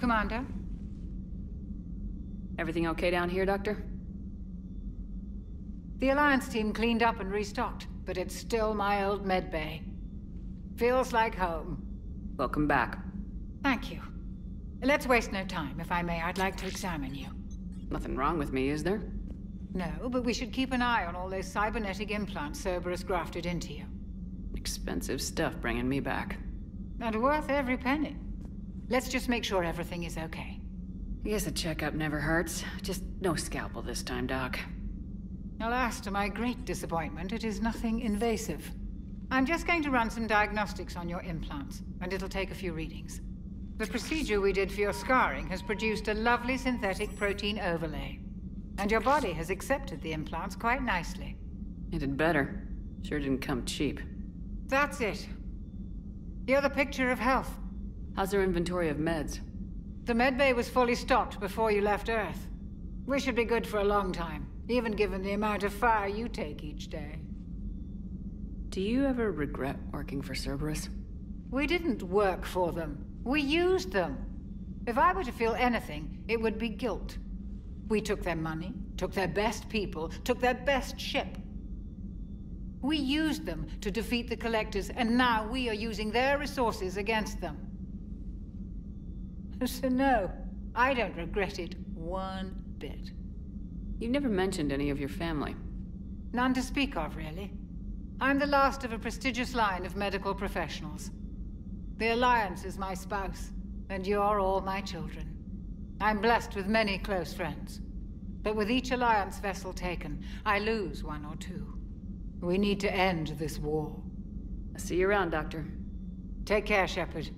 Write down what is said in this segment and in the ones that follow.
Commander? Everything okay down here, Doctor? The Alliance team cleaned up and restocked, but it's still my old med bay. Feels like home. Welcome back. Thank you. Let's waste no time. If I may, I'd like to examine you. Nothing wrong with me, is there? No, but we should keep an eye on all those cybernetic implants Cerberus grafted into you. Expensive stuff bringing me back. And worth every penny. Let's just make sure everything is okay. I guess a checkup never hurts. Just no scalpel this time, Doc. Alas, to my great disappointment, it is nothing invasive. I'm just going to run some diagnostics on your implants, and it'll take a few readings. The procedure we did for your scarring has produced a lovely synthetic protein overlay. And your body has accepted the implants quite nicely. It did better. Sure didn't come cheap. That's it. You're the picture of health. How's their inventory of meds? The medbay was fully stocked before you left Earth. We should be good for a long time, even given the amount of fire you take each day. Do you ever regret working for Cerberus? We didn't work for them. We used them. If I were to feel anything, it would be guilt. We took their money, took their best people, took their best ship. We used them to defeat the Collectors, and now we are using their resources against them. So no, I don't regret it one bit. You never mentioned any of your family. None to speak of, really. I'm the last of a prestigious line of medical professionals. The Alliance is my spouse, and you're all my children. I'm blessed with many close friends. But with each Alliance vessel taken, I lose one or two. We need to end this war. I'll see you around, Doctor. Take care, Shepard.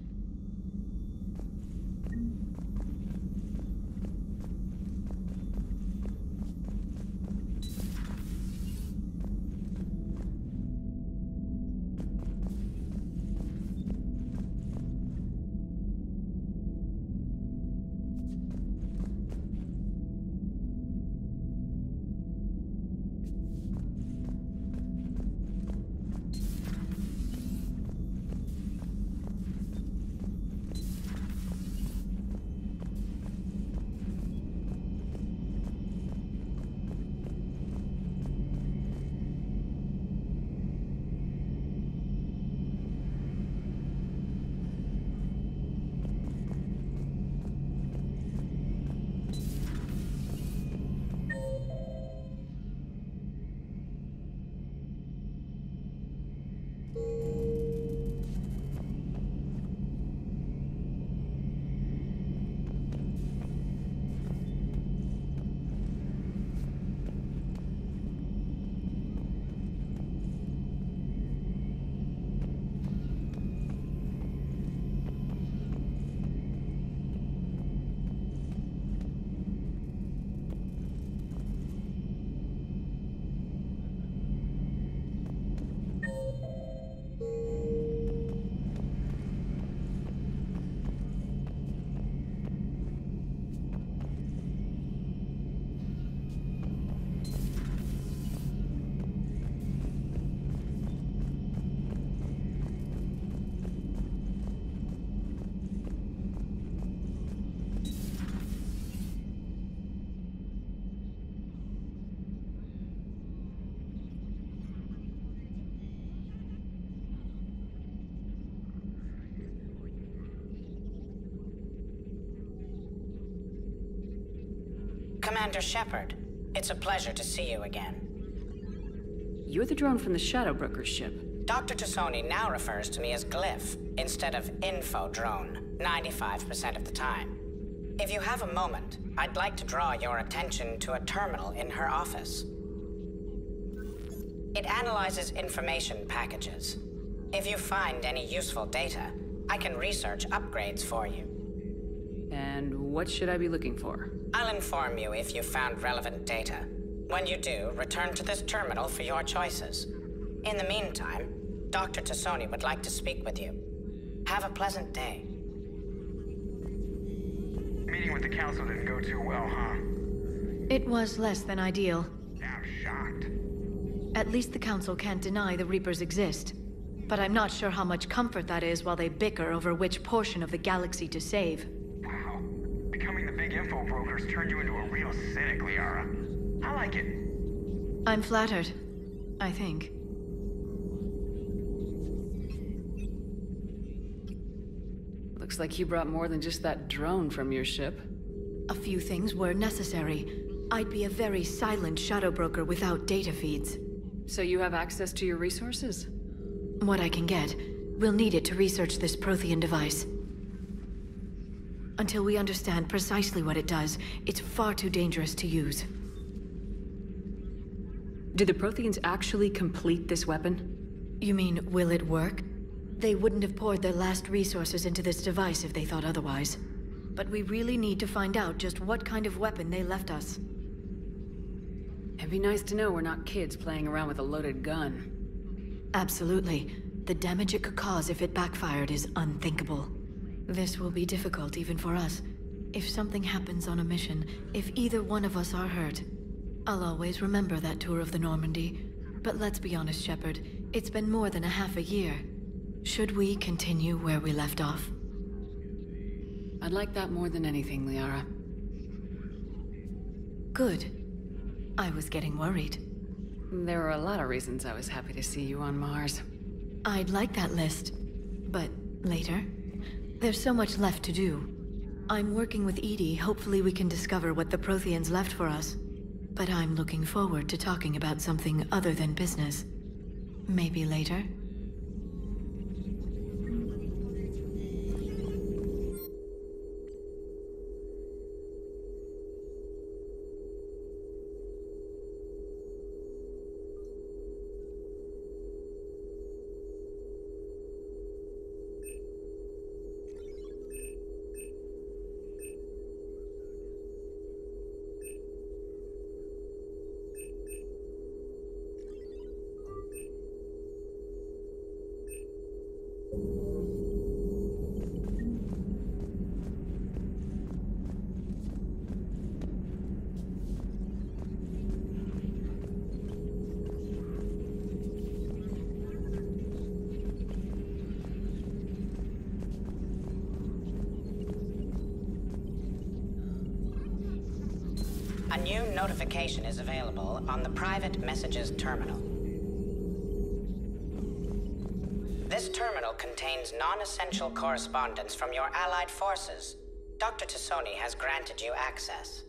Commander Shepard, it's a pleasure to see you again. You're the drone from the Shadow Broker's ship. Dr. Tassoni now refers to me as Glyph instead of Info Drone, 95% of the time. If you have a moment, I'd like to draw your attention to a terminal in her office. It analyzes information packages. If you find any useful data, I can research upgrades for you. And what should I be looking for? I'll inform you if you found relevant data. When you do, return to this terminal for your choices. In the meantime, Dr. Tassoni would like to speak with you. Have a pleasant day. Meeting with the council didn't go too well, huh? It was less than ideal. I'm shocked. At least the council can't deny the Reapers exist. But I'm not sure how much comfort that is while they bicker over which portion of the galaxy to save. Wow. Becoming the big info brokers turned you into a real cynic, Liara. I like it. I'm flattered. I think. Looks like you brought more than just that drone from your ship. A few things were necessary. I'd be a very silent shadow broker without data feeds. So you have access to your resources? What I can get. We'll need it to research this Prothean device. Until we understand precisely what it does, it's far too dangerous to use. Did the Protheans actually complete this weapon? You mean, will it work? They wouldn't have poured their last resources into this device if they thought otherwise. But we really need to find out just what kind of weapon they left us. It'd be nice to know we're not kids playing around with a loaded gun. Absolutely. The damage it could cause if it backfired is unthinkable. This will be difficult even for us. If something happens on a mission, if either one of us are hurt, I'll always remember that tour of the Normandy. But let's be honest, Shepard. It's been more than a half a year. Should we continue where we left off? I'd like that more than anything, Liara. Good. I was getting worried. There were a lot of reasons I was happy to see you on Mars. I'd like that list. But later? There's so much left to do. I'm working with Edie. Hopefully we can discover what the Protheans left for us. But I'm looking forward to talking about something other than business. Maybe later? A new notification is available on the private messages terminal. This terminal contains non-essential correspondence from your allied forces. Dr. Tassoni has granted you access.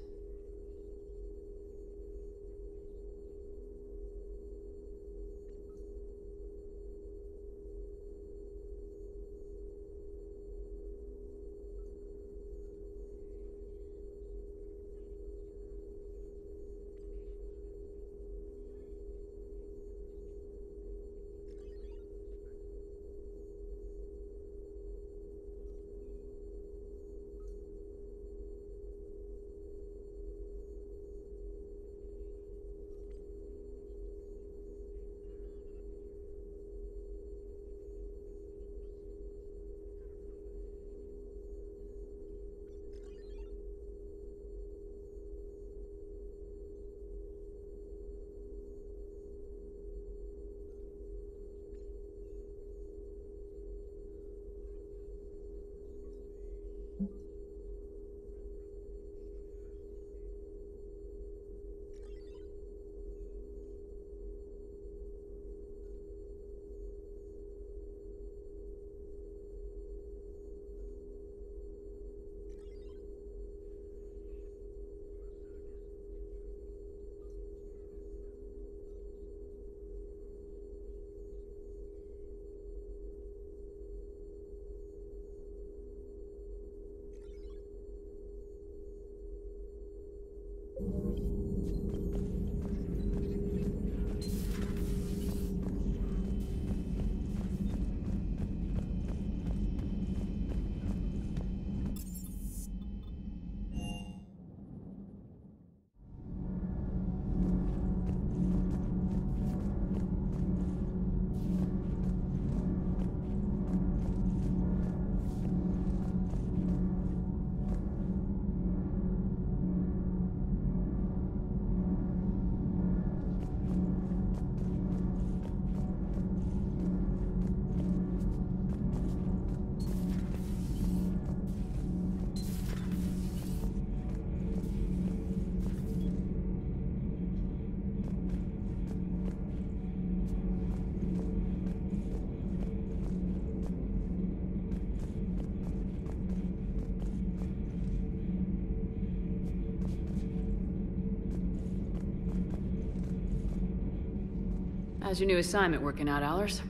How's your new assignment working out, Allers?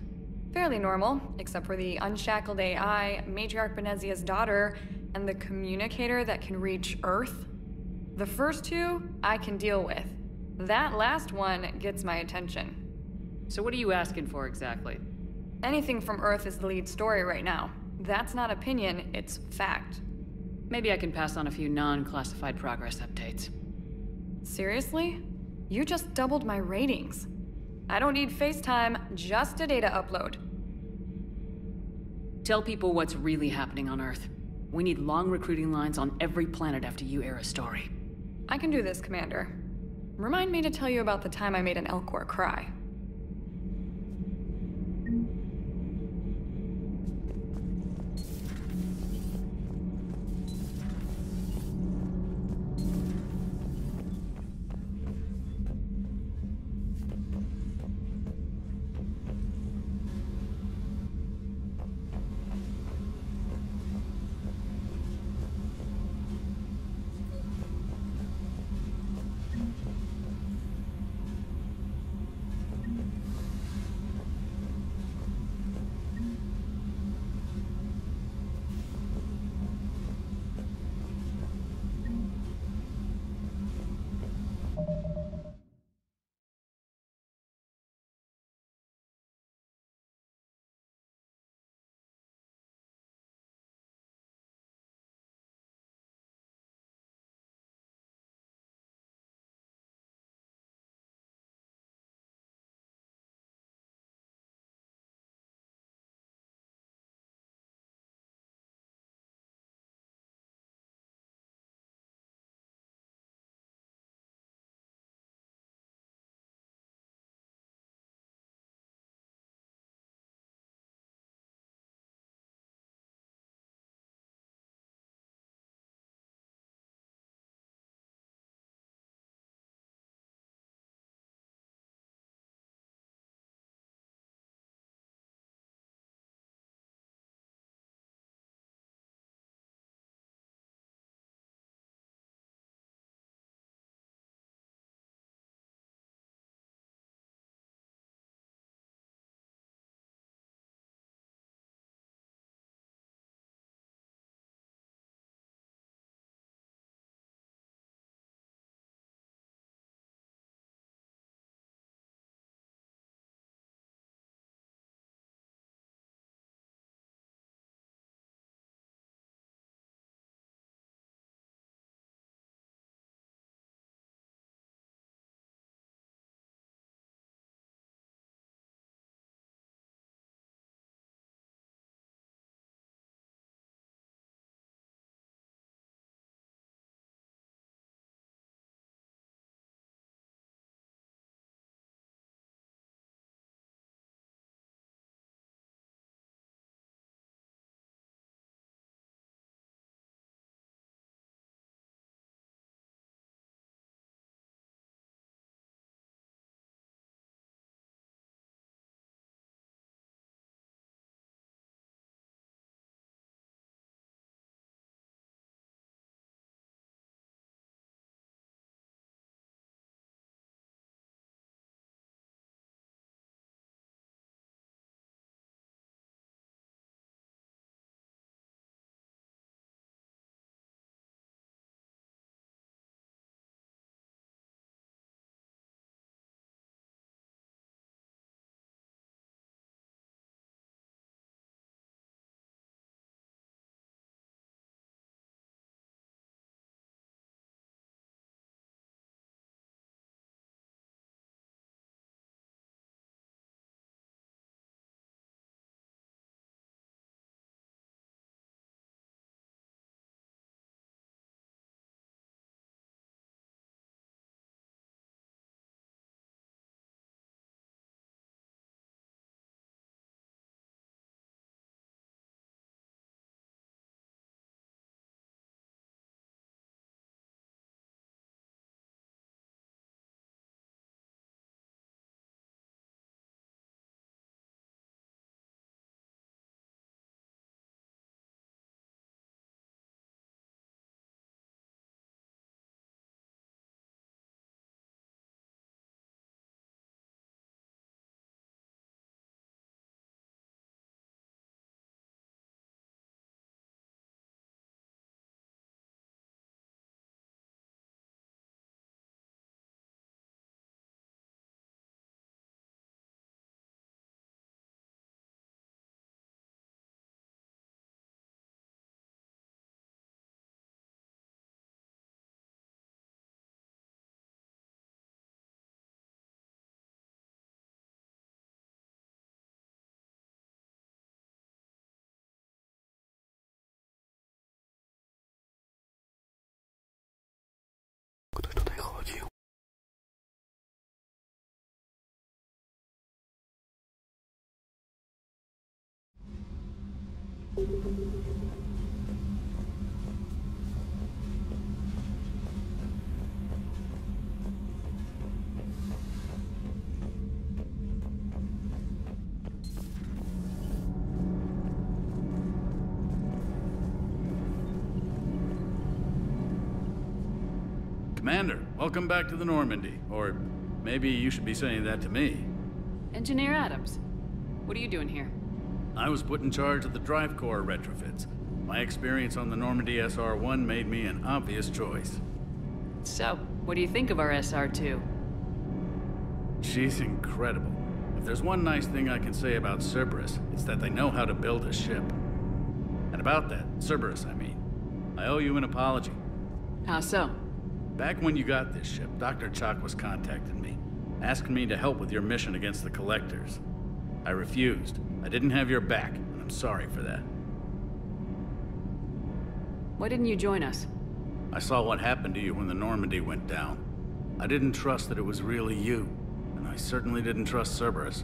Fairly normal, except for the unshackled AI, Matriarch Benezia's daughter, and the communicator that can reach Earth. The first two, I can deal with. That last one gets my attention. So what are you asking for exactly? Anything from Earth is the lead story right now. That's not opinion, it's fact. Maybe I can pass on a few non-classified progress updates. Seriously? You just doubled my ratings. I don't need FaceTime, just a data upload. Tell people what's really happening on Earth. We need long recruiting lines on every planet after you air a story. I can do this, Commander. Remind me to tell you about the time I made an Elcor cry. Commander, welcome back to the Normandy. Or maybe you should be saying that to me. Engineer Adams, what are you doing here? I was put in charge of the drive core retrofits. My experience on the Normandy SR-1 made me an obvious choice. So, what do you think of our SR-2? She's incredible. If there's one nice thing I can say about Cerberus, it's that they know how to build a ship. And about that, Cerberus, I mean, I owe you an apology. How so? Back when you got this ship, Dr. Chalk was contacting me, asking me to help with your mission against the Collectors. I refused. I didn't have your back, and I'm sorry for that. Why didn't you join us? I saw what happened to you when the Normandy went down. I didn't trust that it was really you, and I certainly didn't trust Cerberus.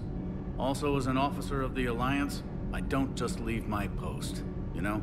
Also, as an officer of the Alliance, I don't just leave my post, you know?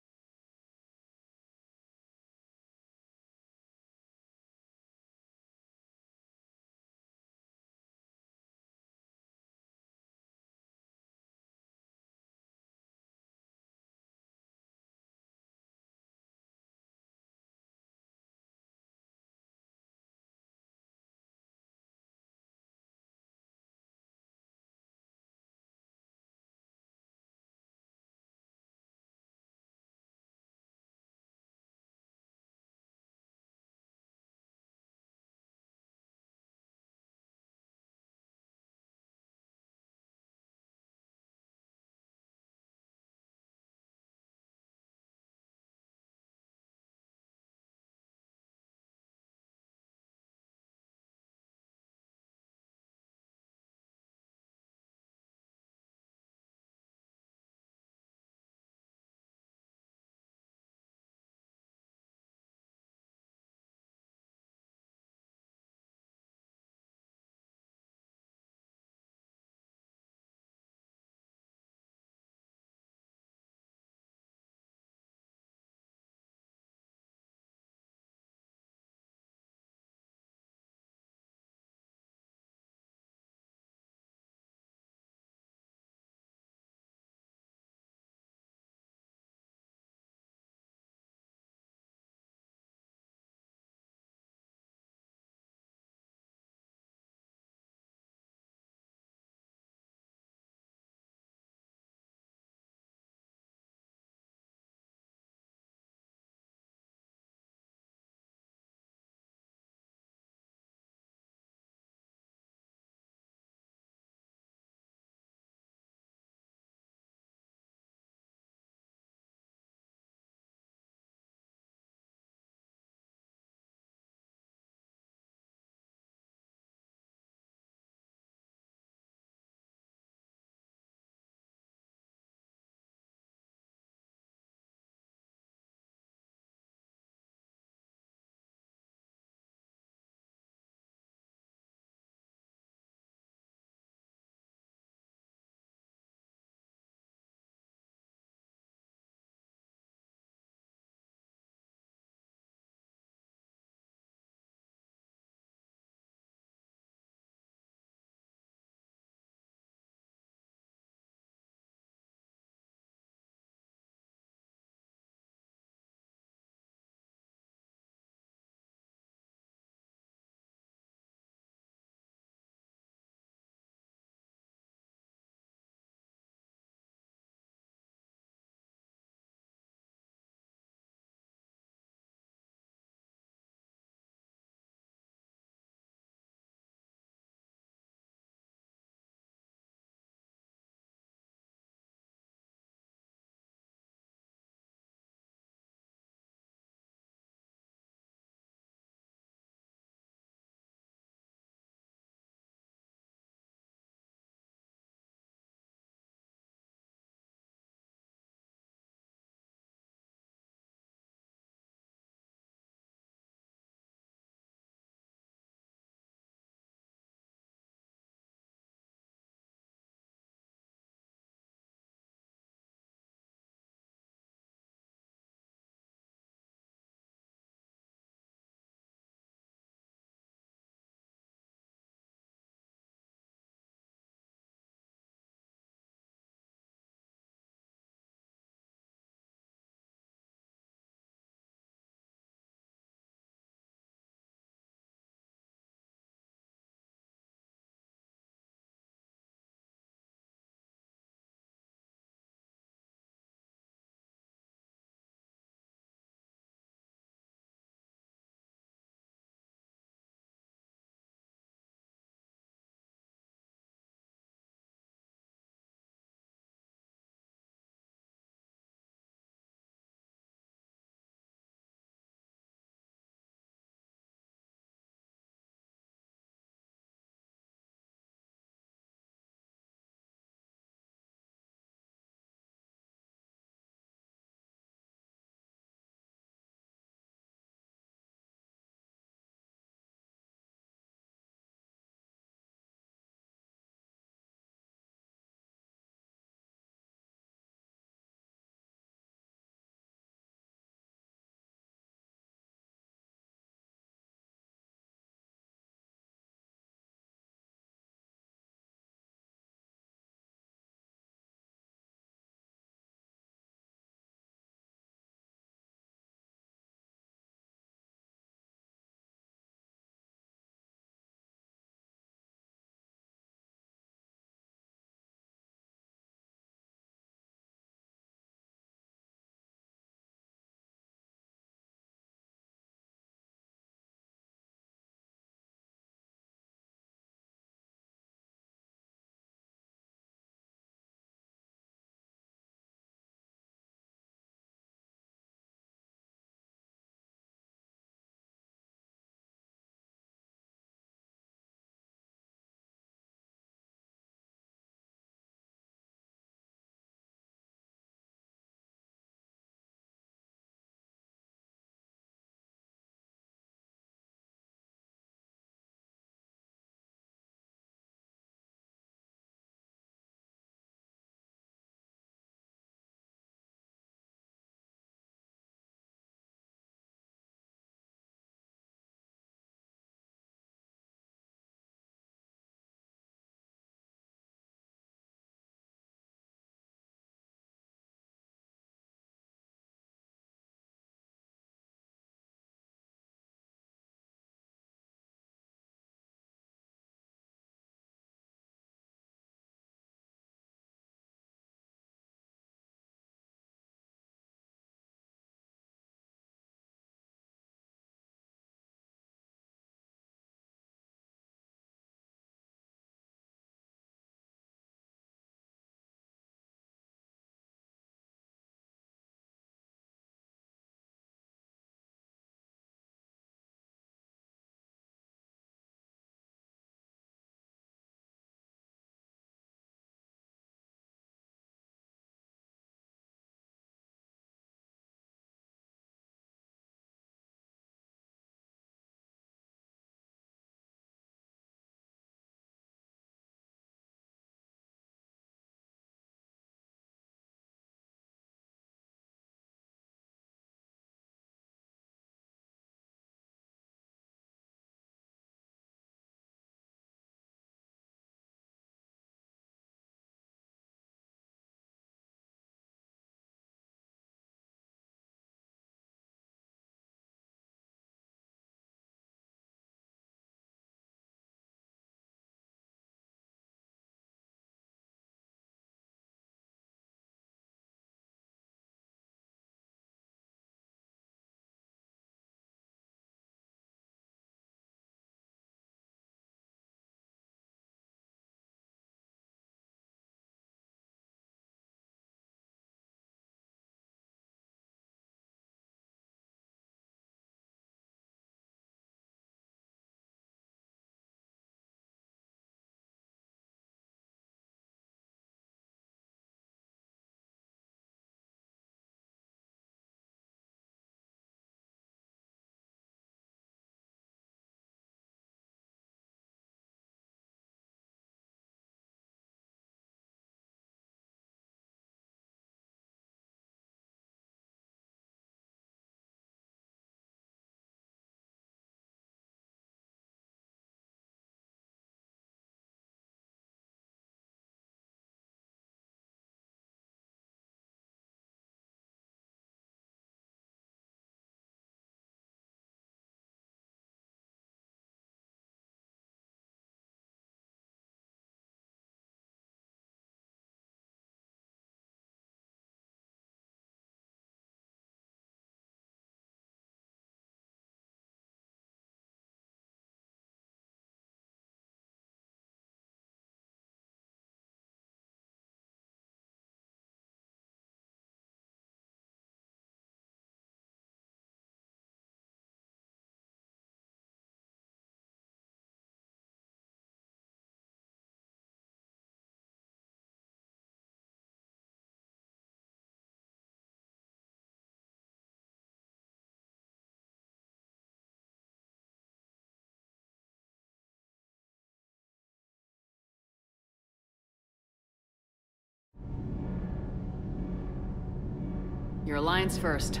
Your Alliance first.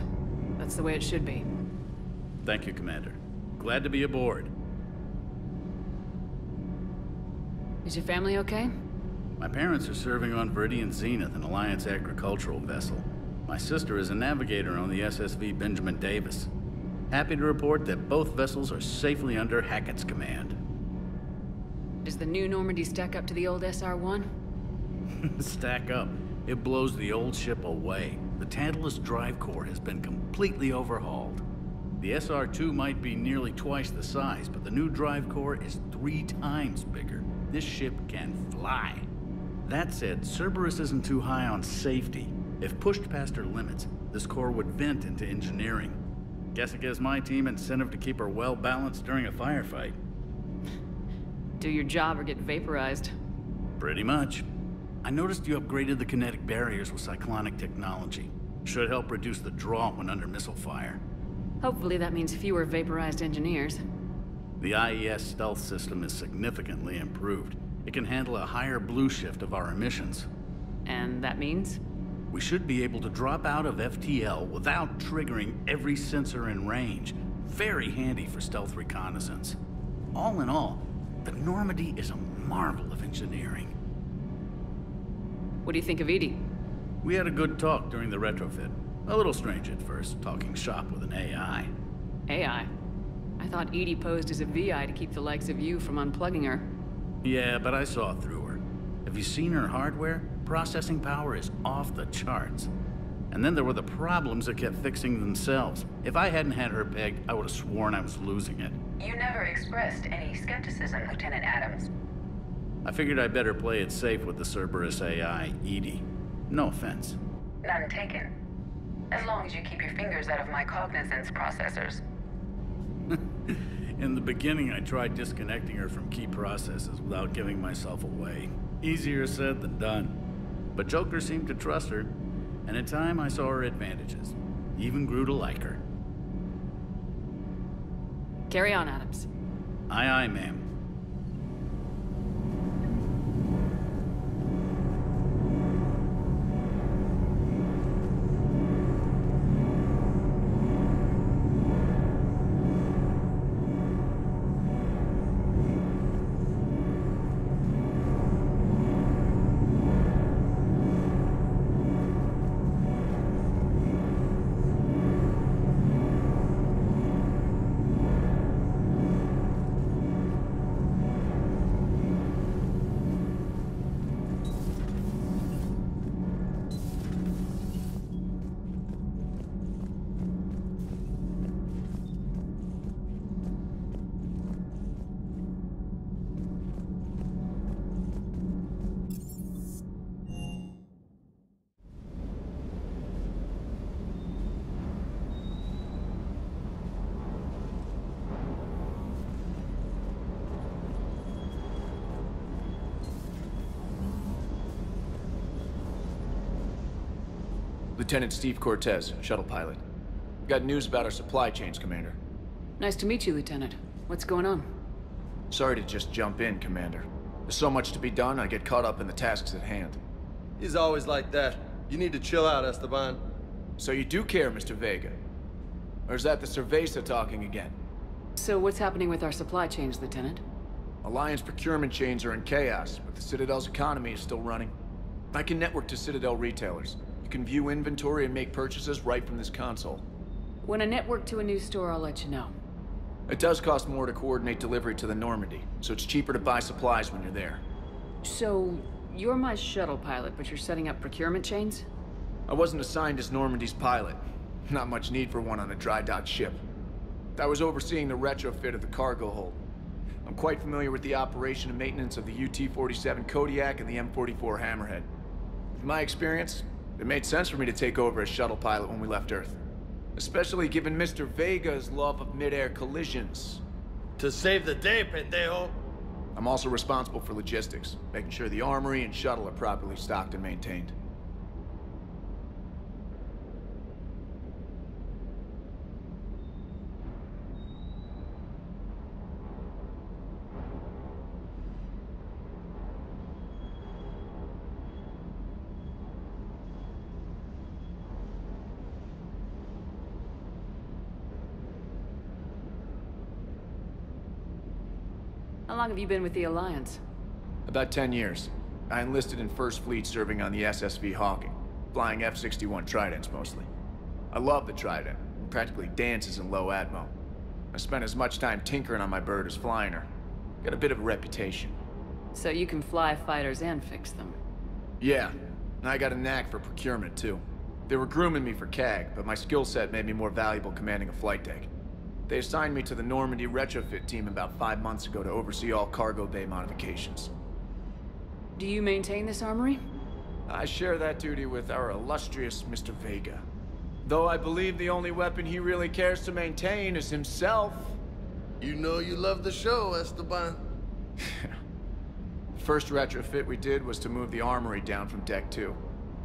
That's the way it should be. Thank you, Commander. Glad to be aboard. Is your family okay? My parents are serving on Viridian Zenith, an Alliance agricultural vessel. My sister is a navigator on the SSV Benjamin Davis. Happy to report that both vessels are safely under Hackett's command. Does the new Normandy stack up to the old SR-1? Stack up. It blows the old ship away. The Tantalus drive core has been completely overhauled. The SR-2 might be nearly twice the size, but the new drive core is 3 times bigger. This ship can fly. That said, Cerberus isn't too high on safety. If pushed past her limits, this core would vent into engineering. Guess it gives my team incentive to keep her well balanced during a firefight. Do your job or get vaporized. Pretty much. I noticed you upgraded the kinetic barriers with cyclonic technology. Should help reduce the draw when under missile fire. Hopefully that means fewer vaporized engineers. The IES stealth system is significantly improved. It can handle a higher blue shift of our emissions. And that means? We should be able to drop out of FTL without triggering every sensor in range. Very handy for stealth reconnaissance. All in all, the Normandy is a marvel of engineering. What do you think of Edie? We had a good talk during the retrofit. A little strange at first, talking shop with an AI. AI? I thought Edie posed as a VI to keep the likes of you from unplugging her. Yeah, but I saw through her. Have you seen her hardware? Processing power is off the charts. And then there were the problems that kept fixing themselves. If I hadn't had her pegged, I would have sworn I was losing it. You never expressed any skepticism, Lieutenant Adams. I figured I'd better play it safe with the Cerberus AI, Edie. No offense. None taken. As long as you keep your fingers out of my cognizance processors. In the beginning, I tried disconnecting her from key processes without giving myself away. Easier said than done. But Joker seemed to trust her, and in time I saw her advantages. Even grew to like her. Carry on, Adams. Aye, aye, ma'am. Lieutenant Steve Cortez, shuttle pilot. Got news about our supply chains, Commander. Nice to meet you, Lieutenant. What's going on? Sorry to just jump in, Commander. There's so much to be done, I get caught up in the tasks at hand. He's always like that. You need to chill out, Esteban. So you do care, Mr. Vega? Or is that the Cerveza talking again? So what's happening with our supply chains, Lieutenant? Alliance procurement chains are in chaos, but the Citadel's economy is still running. I can network to Citadel retailers. You can view inventory and make purchases right from this console. When I network to a new store, I'll let you know. It does cost more to coordinate delivery to the Normandy, so it's cheaper to buy supplies when you're there. So, you're my shuttle pilot, but you're setting up procurement chains? I wasn't assigned as Normandy's pilot. Not much need for one on a dry dock ship. I was overseeing the retrofit of the cargo hold. I'm quite familiar with the operation and maintenance of the UT-47 Kodiak and the M44 Hammerhead. In my experience, it made sense for me to take over as shuttle pilot when we left Earth. Especially given Mr. Vega's love of mid-air collisions. To save the day, pendejo. I'm also responsible for logistics, making sure the armory and shuttle are properly stocked and maintained. long have you been with the Alliance? About 10 years. I enlisted in First Fleet serving on the SSV Hawking, flying F-61 Tridents mostly. I love the Trident. It practically dances in low atmo. I spent as much time tinkering on my bird as flying her. Got a bit of a reputation. So you can fly fighters and fix them. Yeah, and I got a knack for procurement too. They were grooming me for CAG, but my skill set made me more valuable commanding a flight deck. They assigned me to the Normandy retrofit team about 5 months ago to oversee all cargo bay modifications. Do you maintain this armory? I share that duty with our illustrious Mr. Vega. Though I believe the only weapon he really cares to maintain is himself. You know you love the show, Esteban. First retrofit we did was to move the armory down from Deck 2.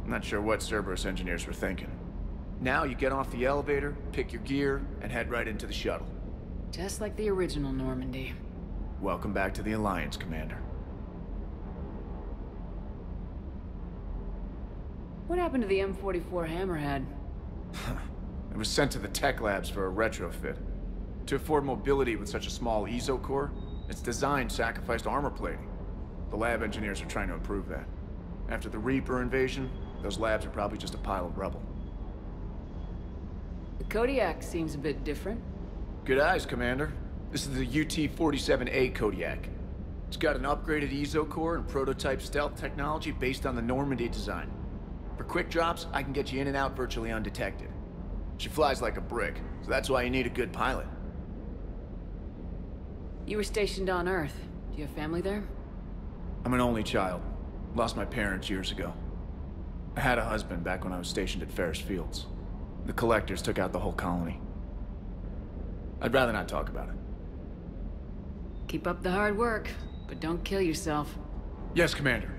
I'm not sure what Cerberus engineers were thinking. Now you get off the elevator, pick your gear, and head right into the shuttle. Just like the original Normandy. Welcome back to the Alliance, Commander. What happened to the M44 Hammerhead? It was sent to the tech labs for a retrofit. To afford mobility with such a small ESO core, its design sacrificed armor plating. The lab engineers are trying to improve that. After the Reaper invasion, those labs are probably just a pile of rubble. The Kodiak seems a bit different. Good eyes, Commander. This is the UT-47A Kodiak. It's got an upgraded ESO core and prototype stealth technology based on the Normandy design. For quick drops, I can get you in and out virtually undetected. She flies like a brick, so that's why you need a good pilot. You were stationed on Earth. Do you have family there? I'm an only child. Lost my parents years ago. I had a husband back when I was stationed at Ferris Fields. The Collectors took out the whole colony. I'd rather not talk about it. Keep up the hard work, but don't kill yourself. Yes, Commander.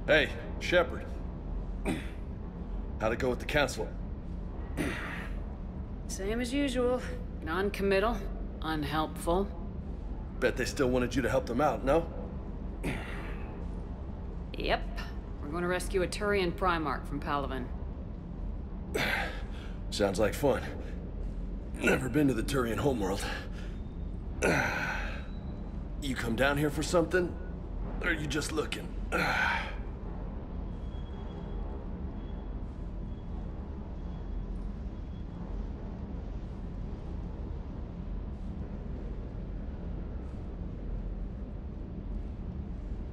Hey, Shepard. How'd it go with the council? Same as usual. Non-committal, unhelpful. Bet they still wanted you to help them out, no? Yep. We're going to rescue a Turian Primarch from Palaven. Sounds like fun. Never been to the Turian homeworld. You come down here for something? Or are you just looking?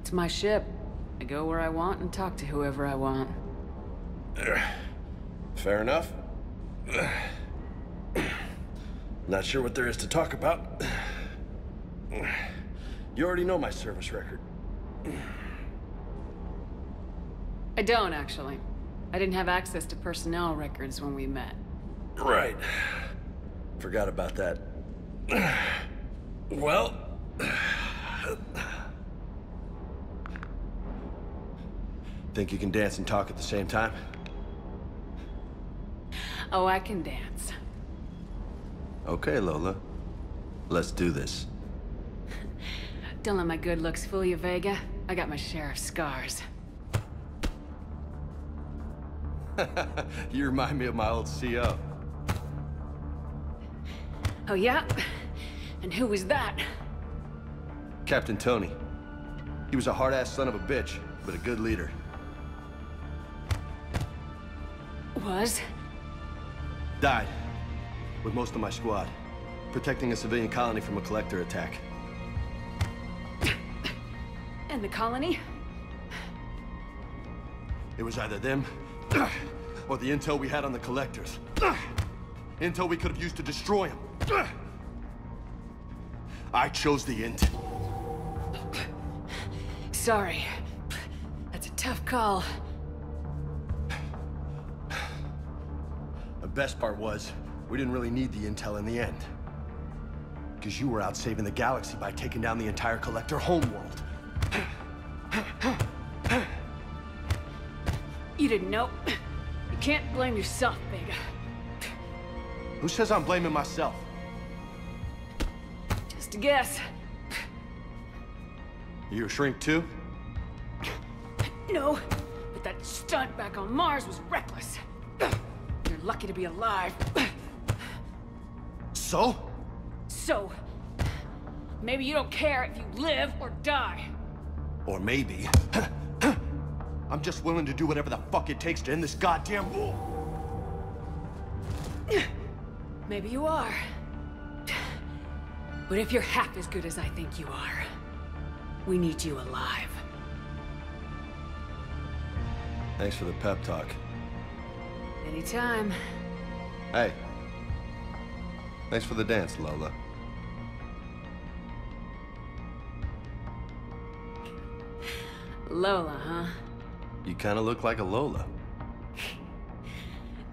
It's my ship. I go where I want and talk to whoever I want. Fair enough. Not sure what there is to talk about. You already know my service record. I don't, actually. I didn't have access to personnel records when we met. Right. Forgot about that. Well... Think you can dance and talk at the same time? Oh, I can dance. Okay, Lola. Let's do this. Don't let my good looks fool you, Vega. I got my share of scars. You remind me of my old CO. Oh, yeah? And who was that? Captain Tony. He was a hard-ass son of a bitch, but a good leader. Was? Died. With most of my squad. Protecting a civilian colony from a collector attack. And the colony? It was either them, or the intel we had on the collectors. Intel we could have used to destroy them. I chose the int. Sorry. That's a tough call. The best part was, we didn't really need the intel in the end. Because you were out saving the galaxy by taking down the entire collector homeworld. You didn't know. You can't blame yourself, Vega. Who says I'm blaming myself? Just a guess. You a shrink too? No, but that stunt back on Mars was reckless. You're lucky to be alive. So? So, maybe you don't care if you live or die. Or maybe... I'm just willing to do whatever the fuck it takes to end this goddamn war. Maybe you are. But if you're half as good as I think you are, we need you alive. Thanks for the pep talk. Anytime. Hey. Thanks for the dance, Lola. Lola, huh? You kinda look like a Lola.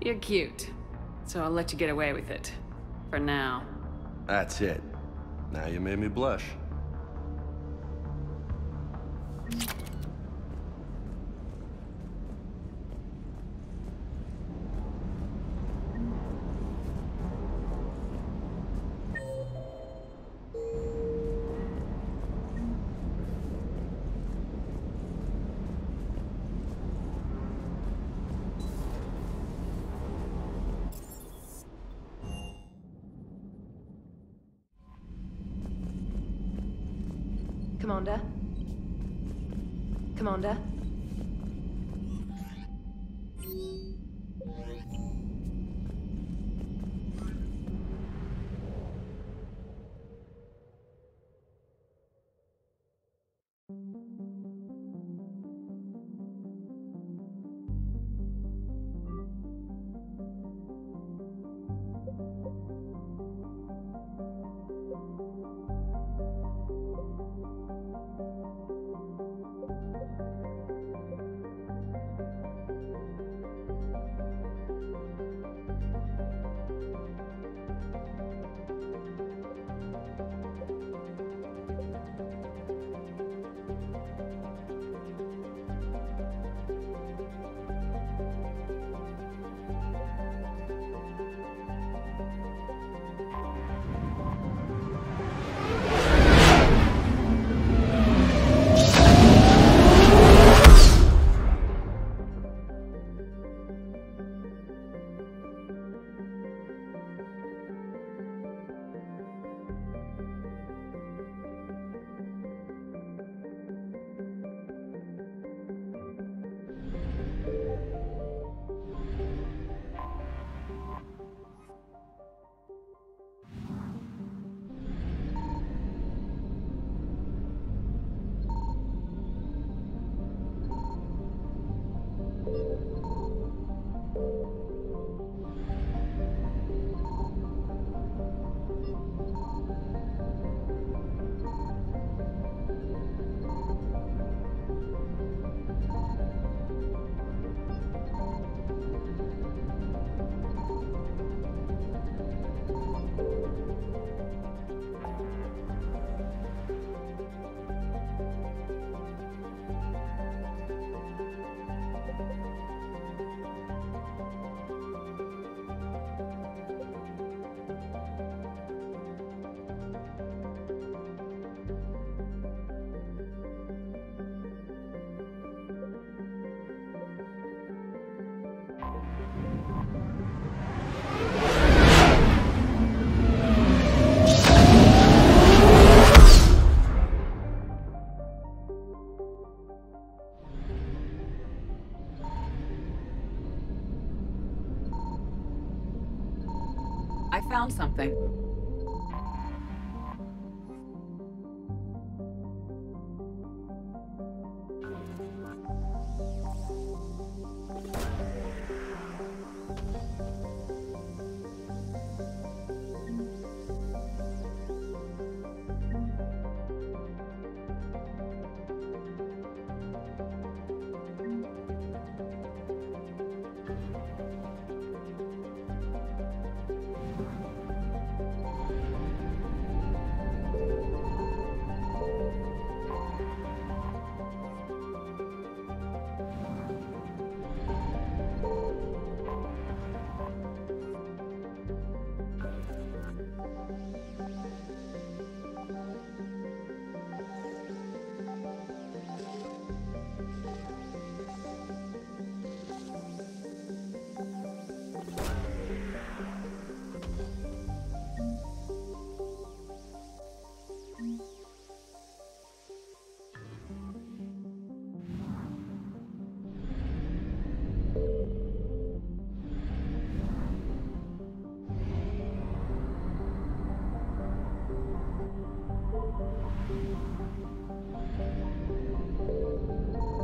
You're cute. So I'll let you get away with it. For now. That's it. Now you made me blush. Commander? Commander?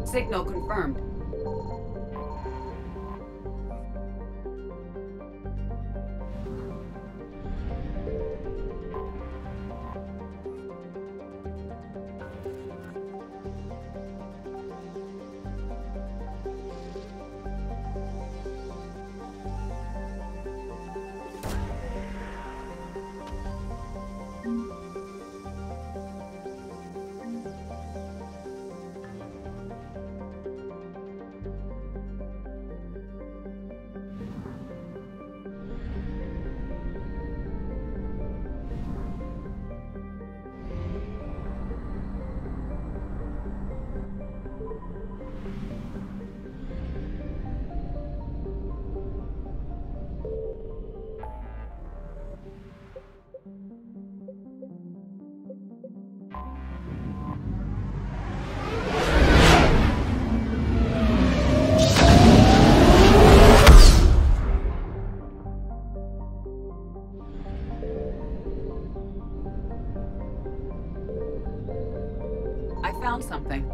Signal confirmed. I found something.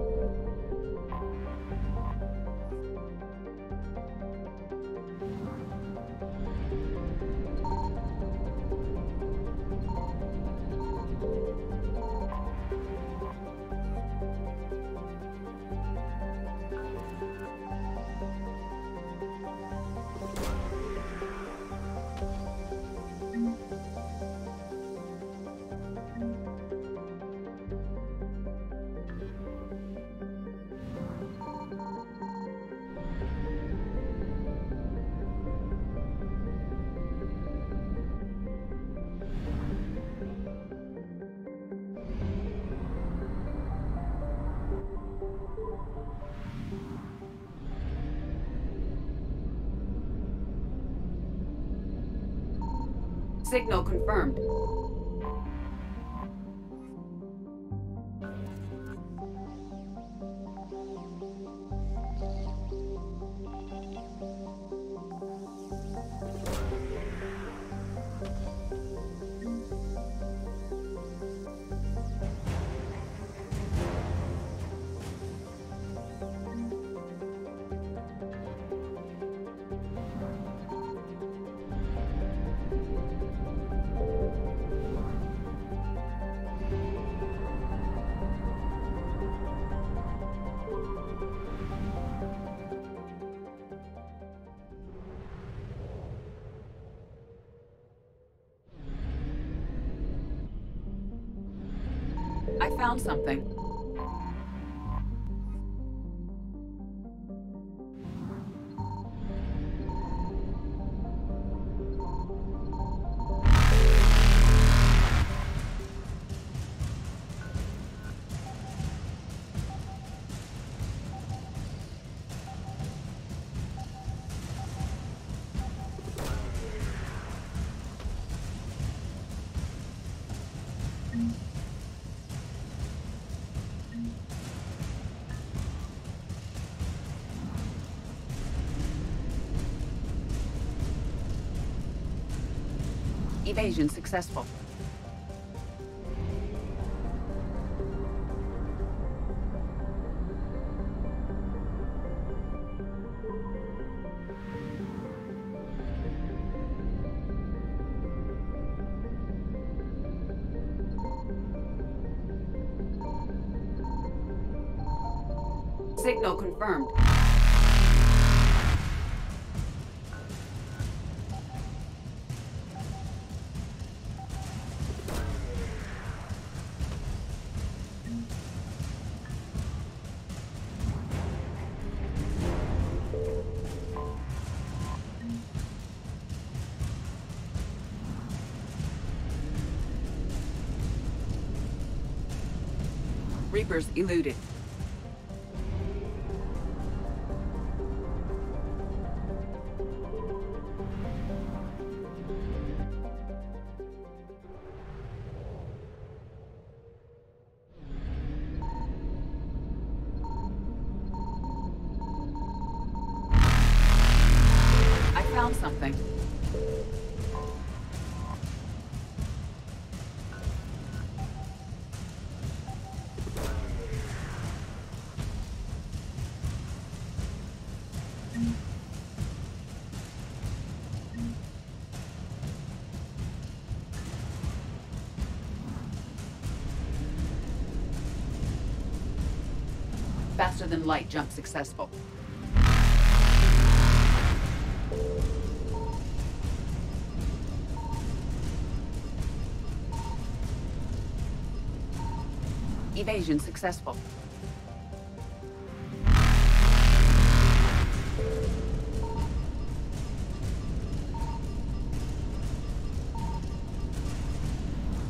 Signal confirmed. I found something. Evasion successful. Signal confirmed. Reapers eluded. I found something. Faster than light jump successful. Evasion successful.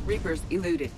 Reapers eluded.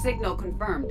Signal confirmed.